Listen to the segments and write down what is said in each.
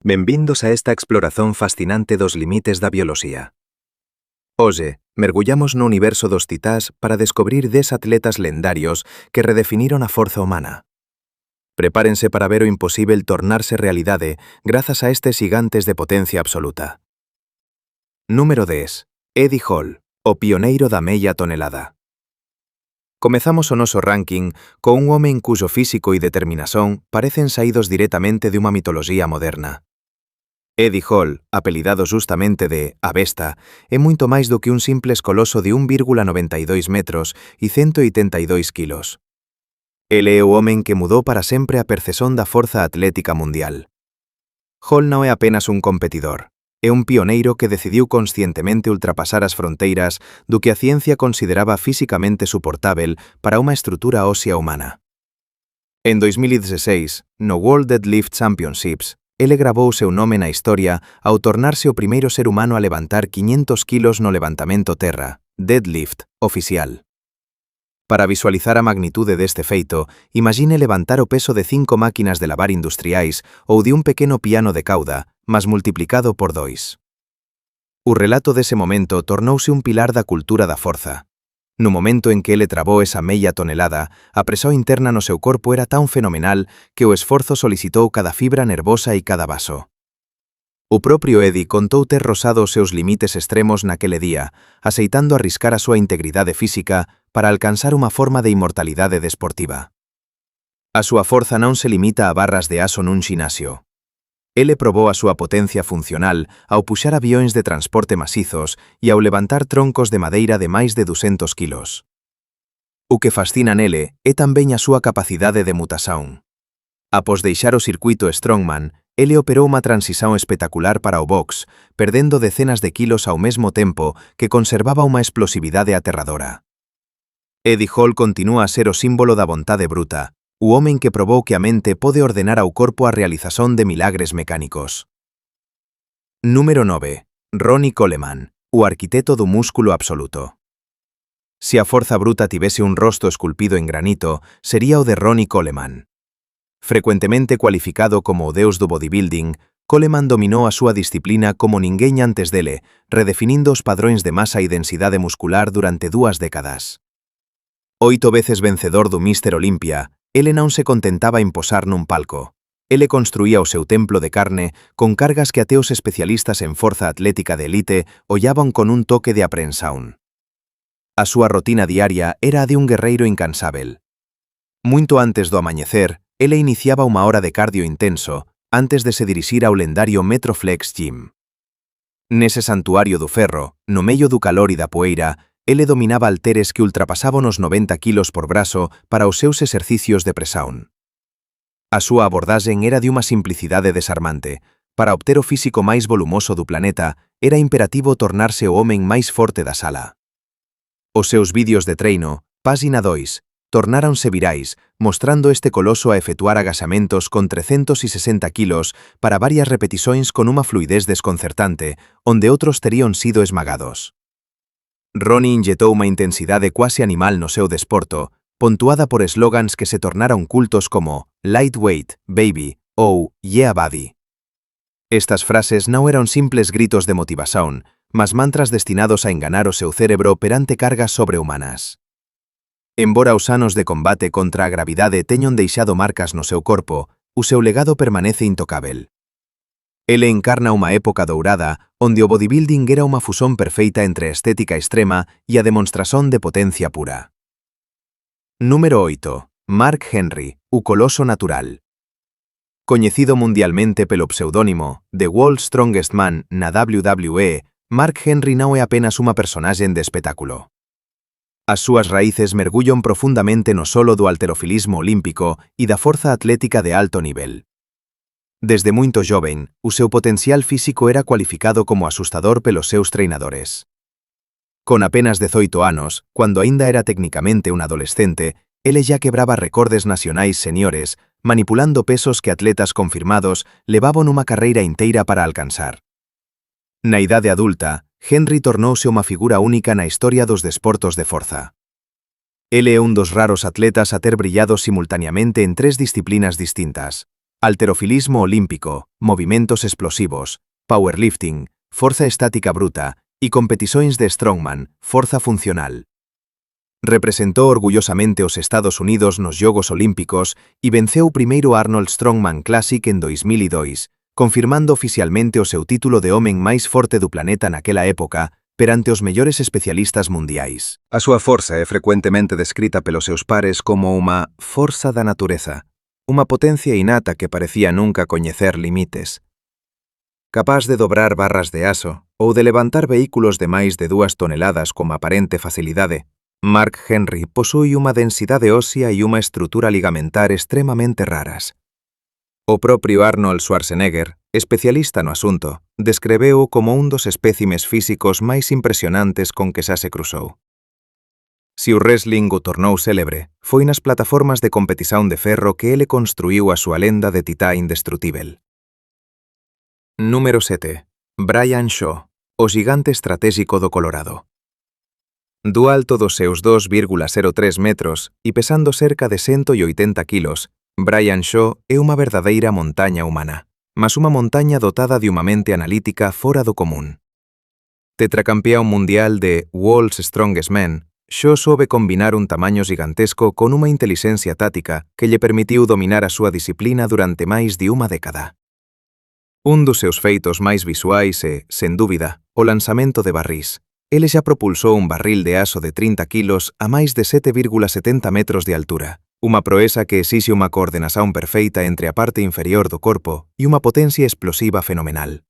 Benvindos a esta exploración fascinante dos limites da bioloxía. Hoxe, mergullamos no universo dos titás para descobrir 10 atletas lendarios que redefiniron a forza humana. Prepárense para ver o imposível tornarse realidade grazas a estes gigantes de potencia absoluta. Número 10. Eddie Hall, o pioneiro da meia tonelada. Comezamos o noso ranking con un home cuxo físico e determinación parecen saídos directamente de unha mitoloxía moderna. Eddie Hall, apelidado justamente de A Besta, é moito máis do que un simples coloso de 1,92 metros e 182 kilos. Ele é o homen que mudou para sempre a percepción da forza atlética mundial. Hall non é apenas un competidor, é un pioneiro que decidiu conscientemente ultrapasar as fronteiras do que a ciencia consideraba físicamente suportável para unha estrutura ósea humana. En 2016, no World Deadlift Championships, ele gravou o seu nome na historia ao tornarse o primeiro ser humano a levantar 500 kilos no levantamento terra, deadlift, oficial. Para visualizar a magnitude deste feito, imagine levantar o peso de 5 máquinas de lavar industriais ou de un pequeno piano de cauda, mas multiplicado por 2. O relato dese momento tornouse un pilar da cultura da forza. No momento en que ele trabou esa meia tonelada, a presión interna no seu corpo era tan fenomenal que o esforzo solicitou cada fibra nervosa e cada vaso. O propio Eddie contou ter rosado os seus limites extremos naquele día, aceitando arriscar a súa integridade física para alcanzar unha forma de inmortalidade desportiva. A súa forza non se limita a barras de aso nun xinasio. Ele probou a súa potencia funcional ao puxar avións de transporte masizos e ao levantar troncos de madeira de máis de 200 kilos. O que fascina nele é tamén a súa capacidade de mutación. Após deixar o circuito Strongman, ele operou unha transición espectacular para o box, perdendo decenas de kilos ao mesmo tempo que conservaba unha explosividade aterradora. Eddie Hall continúa a ser o símbolo da vontade bruta, o homen que probou que a mente pode ordenar ao corpo a realización de milagres mecánicos. Número 9. Ronnie Coleman, o arquitecto do músculo absoluto. Se a forza bruta tivese un rosto esculpido en granito, sería o de Ronnie Coleman. Frecuentemente cualificado como o deus do bodybuilding, Coleman dominou a súa disciplina como ninguén antes dele, redefinindo os padróns de masa e densidade muscular durante 2 décadas. 8 veces vencedor do Mr. Olympia, ele non se contentaba en posar nun palco. Ele construía o seu templo de carne con cargas que até os especialistas en forza atlética de elite ollaban con un toque de aprensión. A súa rotina diaria era a de un guerreiro incansável. Muito antes do amañecer, ele iniciaba unha hora de cardio intenso antes de se dirixir ao lendario Metroflex Gym. Nese santuario do ferro, no medio do calor e da poeira, ele dominaba halteres que ultrapasaban os 90 kilos por brazo para os seus exercicios de presión. A súa abordaxen era de unha simplicidade desarmante. Para obter o físico máis volumoso do planeta, era imperativo tornarse o homen máis forte da sala. Os seus vídeos de treino, páxina 2, tornáronse virais, mostrando este coloso a efectuar agaxamentos con 360 kilos para varias repetições con unha fluidez desconcertante, onde outros terían sido esmagados. Ronnie inyectou unha intensidade quase animal no seu desporto, pontuada por eslogans que se tornaron cultos como "Lightweight, baby" ou "Yeah, buddy". Estas frases non eran simples gritos de motivación, mas mantras destinados a enganar o seu cerebro perante cargas sobrehumanas. Embora os anos de combate contra a gravidade teñan deixado marcas no seu corpo, o seu legado permanece intocável. Ele encarna unha época dourada onde o bodybuilding era unha fusón perfeita entre a estética extrema e a demonstración de potencia pura. Número 8. Mark Henry, o coloso natural. Coñecido mundialmente pelo pseudónimo The World's Strongest Man na WWE, Mark Henry non é apenas unha personaxen de espectáculo. As súas raíces mergullan profundamente no solo do halterofilismo olímpico e da forza atlética de alto nivel. Desde moito joven, o seu potencial físico era cualificado como asustador pelos seus treinadores. Con apenas 18 anos, cando aínda era técnicamente un adolescente, ele já quebraba recordes nacionais seniores, manipulando pesos que atletas confirmados levaban unha carreira inteira para alcanzar. Na idade adulta, Henry tornouse unha figura única na historia dos desportos de forza. Ele é un dos raros atletas a ter brillado simultaneamente en 3 disciplinas distintas: halterofilismo olímpico, movimentos explosivos, powerlifting, forza estática bruta e competições de strongman, forza funcional. Representou orgullosamente os Estados Unidos nos Jogos Olímpicos e venceu o primeiro Arnold Strongman Classic en 2002, confirmando oficialmente o seu título de homem máis forte do planeta naquela época perante os mellores especialistas mundiais. A súa forza é frecuentemente descrita pelos seus pares como unha forza da natureza, unha potencia innata que parecía nunca coñecer limites. Capaz de dobrar barras de aso ou de levantar vehículos de máis de 2 toneladas con aparente facilidade, Mark Henry posúe unha densidade ósea e unha estrutura ligamentar extremamente raras. O propio Arnold Schwarzenegger, especialista no asunto, descreveu como un dos espécimes físicos máis impresionantes con que xa se cruzou. Si o wrestling o tornou célebre, foi nas plataformas de competición de ferro que ele construiu a súa lenda de titá indestrutível. Número 7. Brian Shaw, o xigante estratégico do Colorado. Do alto dos seus 2,03 metros e pesando cerca de 180 kilos, Brian Shaw é unha verdadeira montaña humana, mas unha montaña dotada de unha mente analítica fora do común. Tetracampeón mundial de World's Strongest Men, Shaw soube combinar un tamaño gigantesco con unha inteligencia tática que lle permitiu dominar a súa disciplina durante máis de unha década. Un dos seus feitos máis visuais é, sen dúbida, o lanzamento de barrís. Ele xa propulsou un barril de aso de 30 kilos a máis de 7,70 metros de altura, unha proeza que exixe unha coordenación perfeita entre a parte inferior do corpo e unha potencia explosiva fenomenal.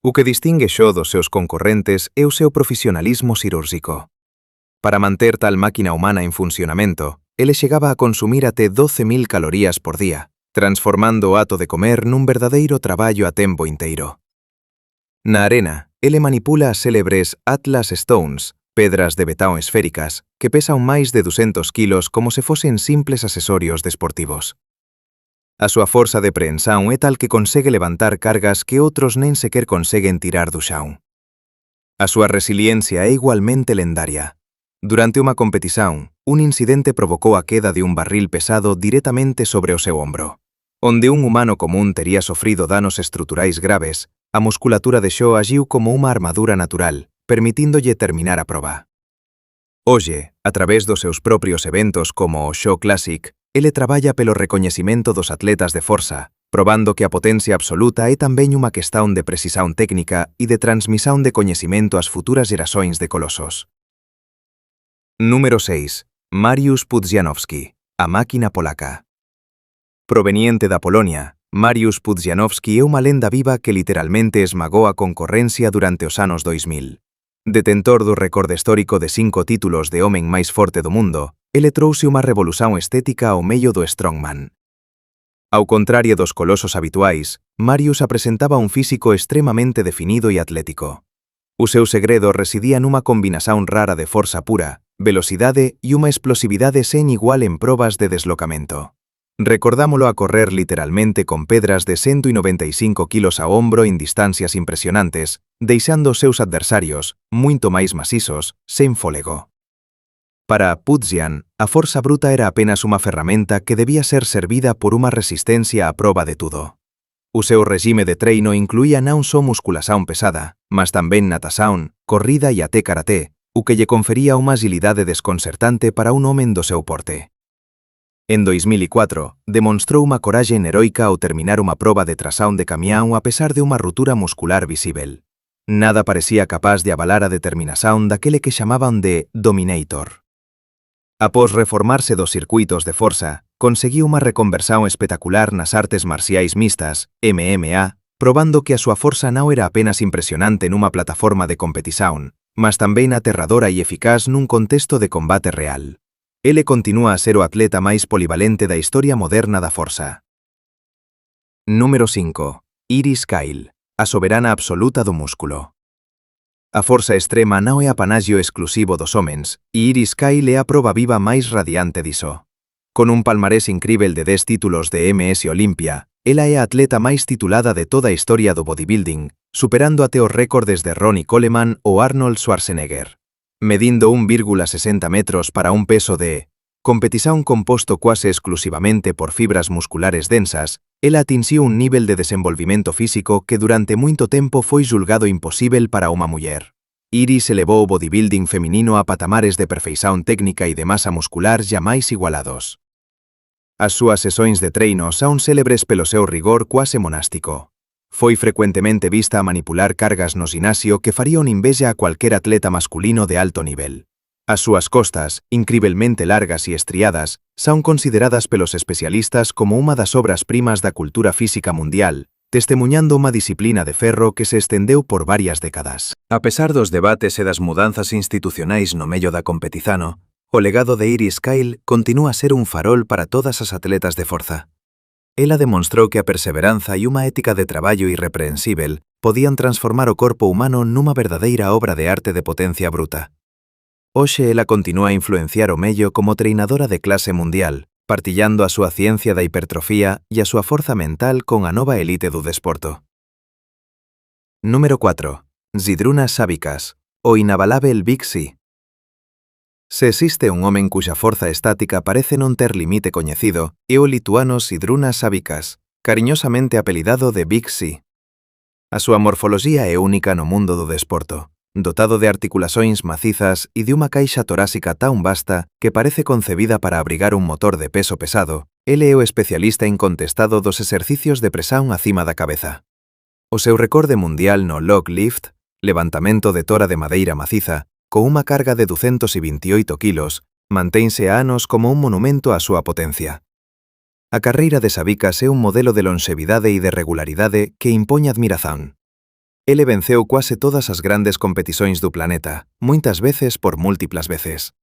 O que distingue Shaw dos seus concorrentes é o seu profesionalismo cirúrxico. Para manter tal máquina humana en funcionamento, ele chegaba a consumir até 12.000 calorías por día, transformando o ato de comer nun verdadeiro traballo a tempo inteiro. Na arena, ele manipula as célebres Atlas Stones, pedras de betao esféricas, que pesan máis de 200 kilos como se fosen simples accesorios desportivos. A súa forza de preensão é tal que consegue levantar cargas que outros nen sequer conseguen tirar do xao. A súa resiliencia é igualmente lendaria. Durante unha competición, un incidente provocou a queda de un barril pesado directamente sobre o seu ombro. Onde un humano común tería sofrido danos estruturais graves, a musculatura de Shaw agiu como unha armadura natural, permitíndolle terminar a proba. Hoxe, a través dos seus propios eventos como o Shaw Classic, ele traballa pelo recoñecimento dos atletas de forza, probando que a potencia absoluta é tamén unha questão de precisión técnica e de transmisión de coñecimento ás futuras xerações de colosos. Número 6. Mariusz Pudzianowski, a máquina polaca. Proveniente da Polonia, Mariusz Pudzianowski é unha lenda viva que literalmente esmagou a concorrencia durante os anos 2000. Detentor do recorde histórico de 5 títulos de homem máis forte do mundo, ele trouxe unha revolución estética ao medio do strongman. Ao contrario dos colosos habituais, Mariusz apresentaba un físico extremamente definido e atlético. O seu segredo residía nunha combinación rara de forza pura, velocidade e unha explosividade sen igual en probas de deslocamento. Recordámolo a correr literalmente con pedras de 195 kilos ao ombro en distancias impresionantes, deixando os seus adversarios, moito máis macizos, sen fólego. Para Pudzian, a forza bruta era apenas unha ferramenta que debía ser servida por unha resistencia a proba de tudo. O seu regime de treino incluía non só musculación pesada, mas tamén natación, corrida e até karaté, o que lle confería unha agilidade desconcertante para un homen do seu porte. En 2004, demonstrou unha coraxe heroica ao terminar unha proba de tración de camión a pesar de unha rutura muscular visível. Nada parecía capaz de avalar a determinación daquele que chamaban de Dominator. Após reformarse dos circuitos de forza, conseguiu unha reconversión espectacular nas artes marciais mixtas, MMA, probando que a súa forza non era apenas impresionante nunha plataforma de competición, mas tamén aterradora e eficaz nun contexto de combate real. Ele continúa a ser o atleta máis polivalente da historia moderna da forza. Número 5. Iris Kyle, a soberana absoluta do músculo. A forza extrema non é apanaxio exclusivo dos homens, e Iris Kyle é a proba viva máis radiante diso. Con un palmarés incrível de 10 títulos de MS Olimpia, ela é a atleta máis titulada de toda a historia do bodybuilding, superando até os récordes de Ronnie Coleman ou Arnold Schwarzenegger. Medindo 1,60 metros para un peso de Competición composto quase exclusivamente por fibras musculares densas, ela atinxiu un nivel de desenvolvimento físico que durante moito tempo foi julgado imposível para unha muller. Iris elevou o bodybuilding feminino a patamares de perfeición técnica e de masa muscular jamais igualados. As súas sesións de treino son célebres pelo seu rigor quase monástico. Foi frecuentemente vista a manipular cargas no ginasio que farían inveja a cualquier atleta masculino de alto nivel. As súas costas, incrivelmente largas e estriadas, son consideradas pelos especialistas como unha das obras primas da cultura física mundial, testemunhando unha disciplina de ferro que se estendeu por varias décadas. A pesar dos debates e das mudanzas institucionais no medio da competizano, o legado de Iris Kyle continúa a ser un farol para todas as atletas de forza. Ela demonstrou que a perseveranza e unha ética de traballo irrepreensível podían transformar o corpo humano nunha verdadeira obra de arte de potencia bruta. Hoxe ela continúa a influenciar o medio como treinadora de clase mundial, partillando a súa ciencia da hipertrofía e a súa forza mental con a nova elite do desporto. Número 4. Zydrunas Savickas, o inabalável Big C. Se existe un homen cuxa forza estática parece non ter limite coñecido, é o lituano Zydrunas Savickas, cariñosamente apelidado de Big C. A súa morfoloxía é única no mundo do desporto, dotado de articulações macizas e de unha caixa torácica tan vasta que parece concebida para abrigar un motor de peso pesado. Ele é o especialista incontestado dos exercicios de presión acima da cabeza. O seu recorde mundial no log lift, levantamento de tora de madeira maciza, con unha carga de 228 kilos, manténse a anos como un monumento á súa potencia. A carreira de Savickas é un modelo de longevidade e de regularidade que impoñe admiración. Ele venceu quase todas as grandes competições do planeta, moitas veces por múltiplas veces.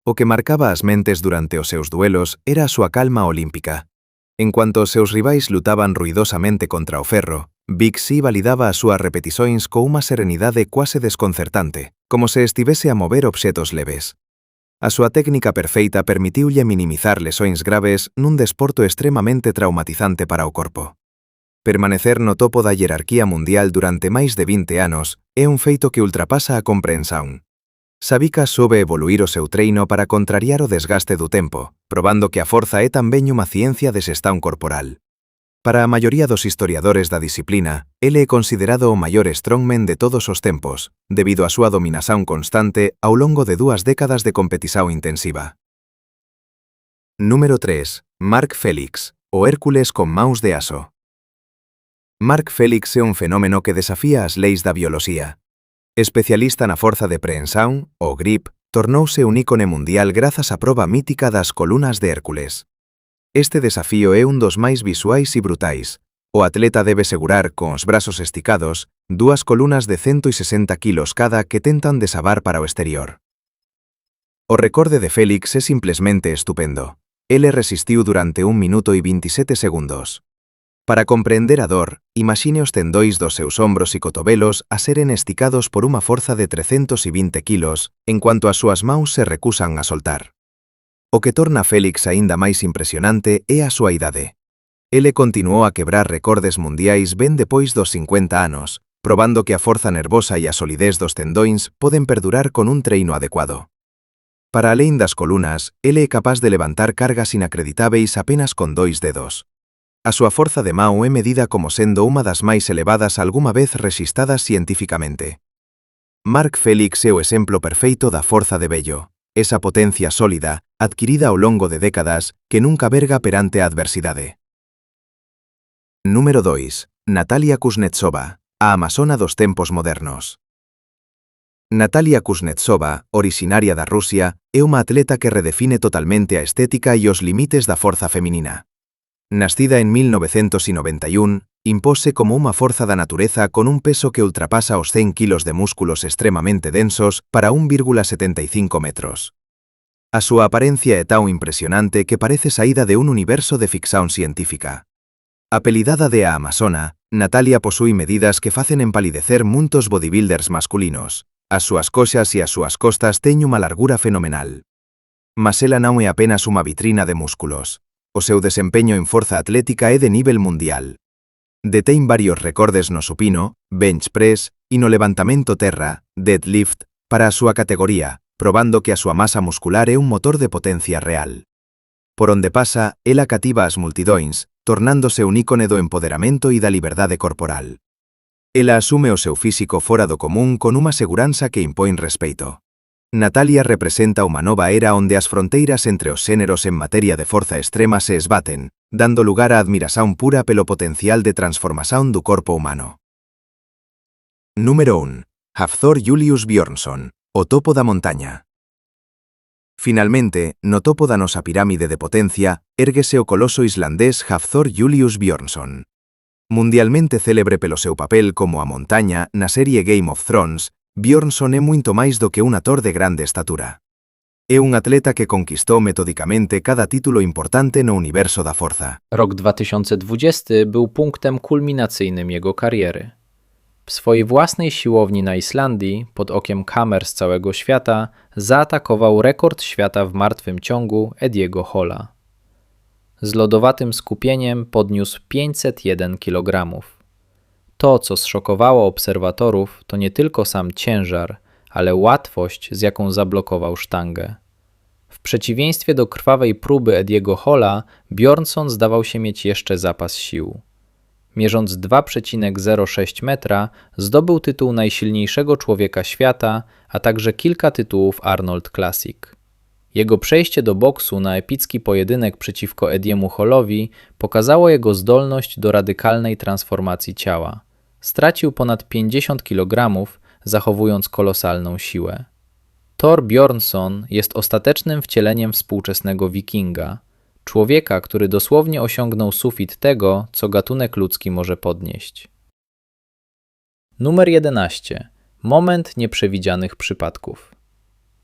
O que marcaba as mentes durante os seus duelos era a súa calma olímpica. En cuanto os seus rivais lutaban ruidosamente contra o ferro, Big C validaba as súas repetições con unha serenidade quase desconcertante, como se estivese a mover obxetos leves. A súa técnica perfeita permitiulle minimizar lesóns graves nun desporto extremamente traumatizante para o corpo. Permanecer no topo da hierarquía mundial durante máis de 20 anos é un feito que ultrapasa a comprensión. Savickas soube evoluir o seu treino para contrariar o desgaste do tempo, probando que a forza é tamén unha ciencia de xestión corporal. Para a maioría dos historiadores da disciplina, ele é considerado o maior strongman de todos os tempos, debido á súa dominación constante ao longo de 2 décadas de competición intensiva. Número 3. Mark Felix, o Hércules con maus de aso. Mark Felix é un fenómeno que desafía as leis da bioloxía. Especialista na forza de prehensión, o grip, tornouse un ícone mundial grazas á proba mítica das colunas de Hércules. Este desafío é un dos máis visuais e brutais. O atleta debe segurar, con os brazos esticados, 2 colunas de 160 kilos cada que tentan desabar para o exterior. O recorde de Félix é simplesmente estupendo. Ele resistiu durante 1 minuto e 27 segundos. Para comprender a dor, imagine os tendóis dos seus ombros e cotobelos a seren esticados por unha forza de 320 kilos, en cuanto as súas maus se recusan a soltar. O que torna Félix aínda máis impresionante é a súa idade. Ele continuou a quebrar recordes mundiais ben depois dos 50 anos, probando que a forza nervosa e a solidez dos tendóns poden perdurar con un treino adecuado. Para alén das colunas, ele é capaz de levantar cargas inacreditáveis apenas con 2 dedos. A súa forza de mão é medida como sendo unha das máis elevadas algunha vez rexistradas cientificamente. Mark Felix é o exemplo perfeito da forza de vello. Esa potencia sólida, adquirida ao longo de décadas, que nunca verga perante a adversidade. Número 2. Natalia Kuznetsova, a amazona dos tempos modernos. Natalia Kuznetsova, originaria da Rusia, é unha atleta que redefine totalmente a estética e os limites da forza feminina. Nascida en 1991, impose como unha forza da natureza con un peso que ultrapasa os 100 kilos de músculos extremamente densos para 1,75 metros. A súa aparencia é tan impresionante que parece saída de un universo de ficción científica. Apelidada de a Amazona, Natalia posúe medidas que facen empalidecer muntos bodybuilders masculinos. As súas coxas e as súas costas teñen unha largura fenomenal. Mas ela non é apenas unha vitrina de músculos. O seu desempeño en forza atlética é de nivel mundial. Detén varios recordes no supino, bench press e no levantamento terra, deadlift, para a súa categoría, probando que a súa masa muscular é un motor de potencia real. Por onde pasa, ela cativa as multidóns, tornándose un ícone do empoderamento e da liberdade corporal. Ela asume o seu físico fora do común con unha seguranza que impón respeito. Natalia representa unha nova era onde as fronteiras entre os xéneros en materia de forza extrema se esbaten, dando lugar á admiración pura pelo potencial de transformación do corpo humano. Número 1. Hafþór Július Björnsson, o topo da montaña. Finalmente, no topo da nosa pirámide de potencia, érguese o coloso islandés Hafþór Július Björnsson. Mundialmente célebre pelo seu papel como a montaña na serie Game of Thrones, Björnsson é moito máis do que un actor de grande estatura. É un atleta que conquistou metodicamente cada título importante no universo da forza. Rok 2020 był punktem kulminacyjnym jego kariery. W swojej własnej siłowni na Islandii, pod okiem kamer z całego świata, zaatakował rekord świata w martwym ciągu Ediego Halla. Z lodowatym skupieniem podniósł 501 kg. To, co zszokowało obserwatorów, to nie tylko sam ciężar, ale łatwość, z jaką zablokował sztangę. W przeciwieństwie do krwawej próby Ediego Halla, Björnsson zdawał się mieć jeszcze zapas sił. Mierząc 2,06 metra, zdobył tytuł najsilniejszego człowieka świata, a także kilka tytułów Arnold Classic. Jego przejście do boksu na epicki pojedynek przeciwko Ediemu Hallowi pokazało jego zdolność do radykalnej transformacji ciała. Stracił ponad 50 kg, zachowując kolosalną siłę. Thor Björnsson jest ostatecznym wcieleniem współczesnego wikinga, człowieka, który dosłownie osiągnął sufit tego, co gatunek ludzki może podnieść. Numer 11. Moment nieprzewidzianych przypadków.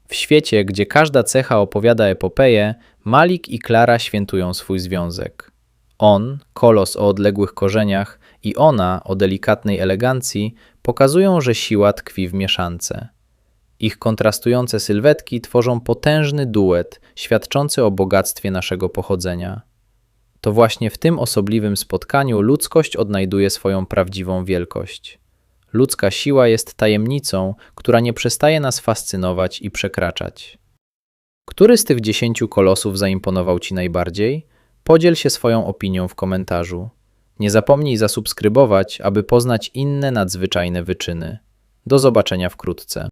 W świecie, gdzie każda cecha opowiada epopeję, Malik i Klara świętują swój związek. On, kolos o odległych korzeniach, i ona, o delikatnej elegancji, pokazują, że siła tkwi w mieszance. Ich kontrastujące sylwetki tworzą potężny duet, świadczący o bogactwie naszego pochodzenia. To właśnie w tym osobliwym spotkaniu ludzkość odnajduje swoją prawdziwą wielkość. Ludzka siła jest tajemnicą, która nie przestaje nas fascynować i przekraczać. Który z tych 10 kolosów zaimponował Ci najbardziej? Podziel się swoją opinią w komentarzu. Nie zapomnij zasubskrybować, aby poznać inne nadzwyczajne wyczyny. Do zobaczenia wkrótce.